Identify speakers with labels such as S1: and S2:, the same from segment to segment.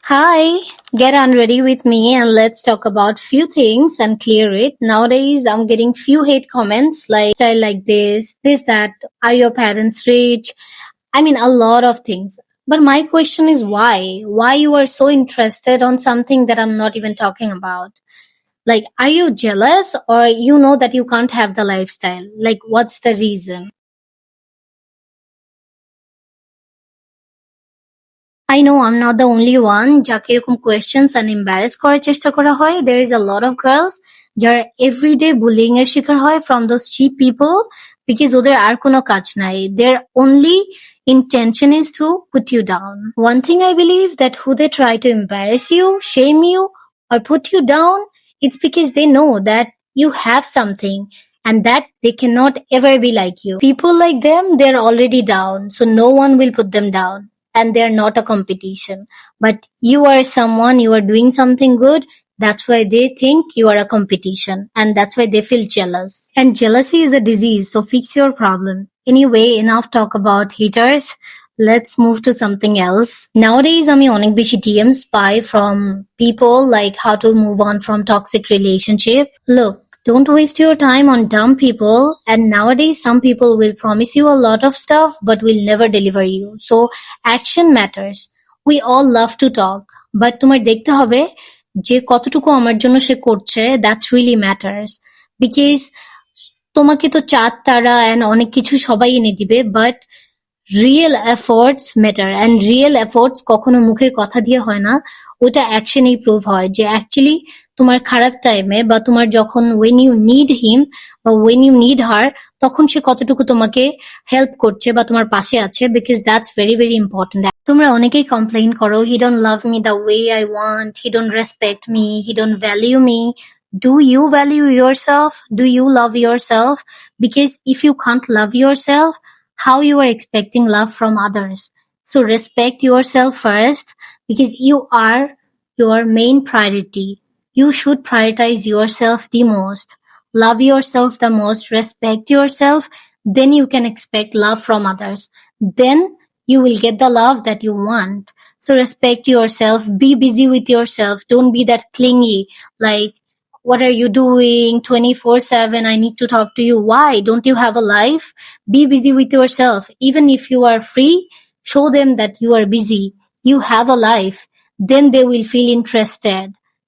S1: Hi, get on ready with me and let's talk about few things and clear it. Nowadays, I'm getting few hate comments like style like this, that, are your parents rich? I mean, a lot of things. But my question is why? Why you are so interested on something that I'm not even talking about? Like, are you jealous or you know that you can't have the lifestyle? Like, what's the reason? I know I'm not the only one যাকে এরকম questions and embarrass করার চেষ্টা করা হয়. There is a lot of girls যারা everyday bullying এর শিকার হয় from those cheap people because ওদের আর কোনো কাজ নাই. Their only intention is to put you down. One thing I believe that who they try to embarrass you, shame you, or put you down, it's because they know that you have something and that they cannot ever be like you. People like them, they're already down, so no one will put them down and they're not a competition. But you are someone, you are doing something good. That's why they think you are a competition and that's why they feel jealous. And jealousy is a disease, so fix your problem. Anyway, enough talk about haters. Let's move to something else. Nowadays, আমি অনেক বেশি DMs pi from people like how to move on from toxic relationship. Look, don't waste your time on dumb people. And nowadays, some people will promise you a lot of stuff but will never deliver you. So action matters. We all love to talk, but তোমার দেখতে হবে যে কতটুকু আমার জন্য সে করছে. That's really matters. Because তোমাকে তো চাঁদ তারা and অনেক কিছু সবাই এনে দিবে, but real efforts matter and real efforts কখনো মুখের কথা দিয়ে হয় না, ওটা অ্যাকশনেই প্রুভ হয় যে অ্যাকচুয়ালি তোমার খারাপ টাইমে বা তোমার যখন ওয়েন ইউ নিড হিম বা ওয়েন ইউ নিড হার তখন সে কতটুকু তোমাকে হেল্প করছে বা তোমার পাশে আছে, because that's very very important. তোমরা অনেকেই কমপ্লেইন করো হি don't love me the way I want, he don't respect me, he don't value me. Do you value yourself? Do you love yourself? Because if you can't love yourself, how you are expecting love from others. So respect yourself first because you are your main priority. You should prioritize yourself the most. Love yourself the most, respect yourself, then you can expect love from others. Then you will get the love that you want. So respect yourself, be busy with yourself, don't be that clingy, like what are you doing 24/7? I need to talk to you. Why? Don't you have a life? Be busy with yourself. Even if you are free, show them that you are busy. You have a life. Then they will feel interested.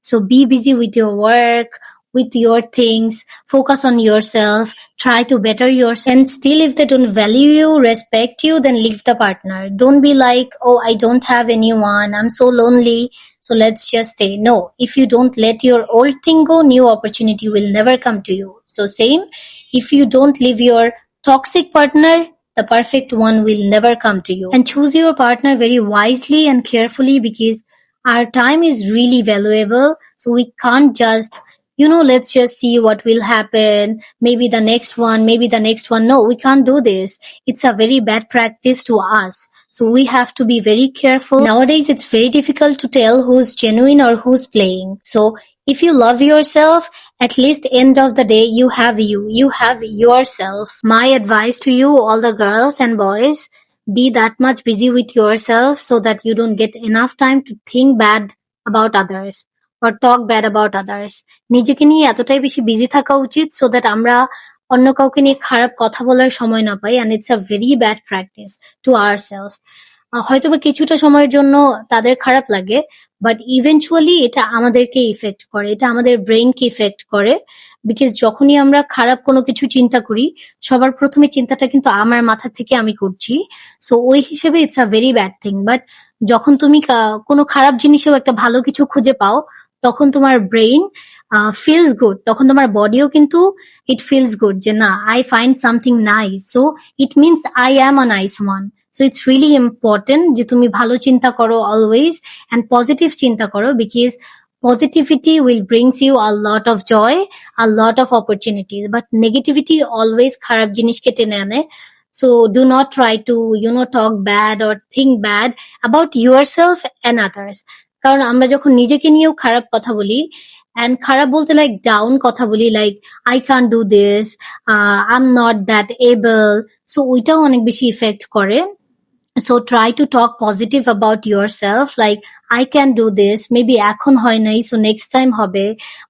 S1: So be busy with your work, with your things. Focus on yourself. Try to better yourself. And still, if they don't value you, respect you, then leave the partner. Don't be like, oh, I don't have anyone. I'm so lonely. So let's just stay. No, if you don't let your old thing go, new opportunity will never come to you. So same, if you don't leave your toxic partner, the perfect one will never come to you. And choose your partner very wisely and carefully because our time is really valuable. So we can't just, let's just see what will happen. Maybe the next one, maybe the next one. No, we can't do this. It's a very bad practice to us. So we have to be very careful. Nowadays, it's very difficult to tell who's genuine or who's playing. So if you love yourself, at least end of the day, you have you. You have yourself. My advice to you, all the girls and boys, be that much busy with yourself so that you don't get enough time to think bad about others or talk bad about others. নিজেকে নিয়ে এতটাই বেশি busy থাকা উচিত so that আমরা অন্য কাউকে নিয়ে খারাপ কথা বলার সময় না পাই, and it's a very bad practice to ourselves. হয়তোবা কিছুটা সময়ের জন্য তাদের খারাপ লাগে, বাট ইভেনচুয়ালি এটা আমাদেরকে ইফেক্ট করে, এটা আমাদের ব্রেইনকে ইফেক্ট করে. বিকজ যখনই আমরা খারাপ কোনো কিছু চিন্তা করি, সবার প্রথমে চিন্তাটা কিন্তু আমার মাথা থেকে আমি করছি, সো ওই হিসেবে it's a very bad thing. But যখন তুমি কোনো খারাপ জিনিসেও একটা ভালো কিছু খুঁজে পাও, তখন তোমার ব্রেইন ফিলস গুড, তখন তোমার বডিও কিন্তু ইট ফিলস গুড যে না, I find something nice, so it means I am a nice one. So it's really important যে তুমি ভালো চিন্তা করো always and positive চিন্তা করো, because positivity will brings you a lot of joy, a lot of opportunities, but negativity always খারাপ জিনিসকে টেনে আনে. So do not try to talk bad or think bad about yourself and others. কারণ আমরা যখন নিজেকে নিয়েও খারাপ কথা বলি, and খারাপ বলতে like down কথা বলি, like I can't do this, I'm not that able, so ওইটাও অনেক বেশি ইফেক্ট করে. So try to talk positive about yourself, like I can do this, maybe এখন হয় নাই, so next time হবে,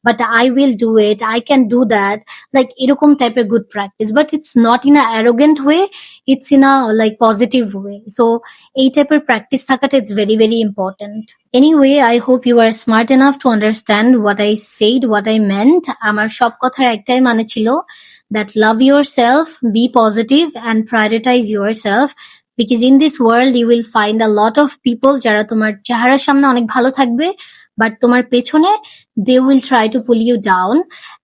S1: but I will do it, I can do that, like এরকম টাইপের good practice, but it's not in a arrogant way, it's in a like positive way. So এই টাইপের practice থাকাটা it's very very important. Anyway, I hope you are smart enough to understand what I said, what I meant. আমার সব কথার একটাই মানে ছিল that love yourself, be positive and prioritize yourself, because in this world you will find a lot of people যারা তোমার চেহারার সামনে অনেক ভালো থাকবে, বাট তোমার পেছনে they will try to pull you down,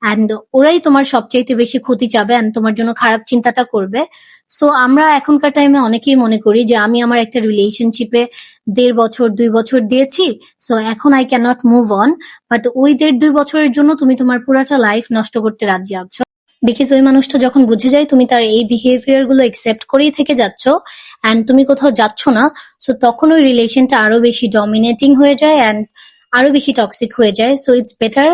S1: and ওরাই তোমার সবচাইতে বেশি ক্ষতি চাবে and তোমার জন্য খারাপ চিন্তাটা করবে. সো আমরা এখনকার টাইমে অনেকেই মনে করি যে আমি আমার একটা রিলেশনশিপে 1.5 বছর 2 বছর দিয়েছি, সো এখন I can't move on, but ওই 1.5-2 বছরের জন্য তুমি তোমার পুরাটা লাইফ নষ্ট করতে রাজি আছো, বিকজ ওই মানুষটা যখন বুঝে যায় তুমি তার এই বিহেভিয়ার গুলো একসেপ্ট করেই থেকে যাচ্ছ অ্যান্ড তুমি কোথাও যাচ্ছ না, সো তখন ওই রিলেশনটা আরো বেশি ডমিনেটিং হয়ে যায় অ্যান্ড আরো বেশি টক্সিক হয়ে যায়. সো ইটস বেটার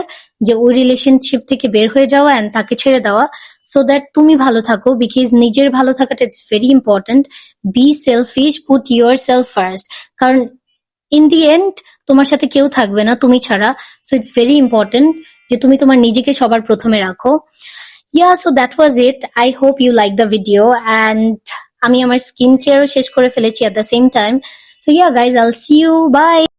S1: যে ওই রিলেশনশিপ থেকে বের হয়ে যাওয়া অ্যান্ড তাকে ছেড়ে দেওয়া, সো দ্যাট তুমি ভালো থাকো, বিকজ নিজের ভালো থাকাটা it's very important. B shellfish, put your self first, কারণ ইন দি এন্ড তোমার সাথে কেউ থাকবে না তুমি ছাড়া. সো ইটস ভেরি ইম্পর্টেন্ট যে তুমি তোমার নিজেকে সবার প্রথমে রাখো. Yeah, so that was it. I hope you liked the video, and আমি আমার স্কিন কেয়ারও শেষ করে ফেলেছি at the same time. So yeah guys, I'll see you. Bye.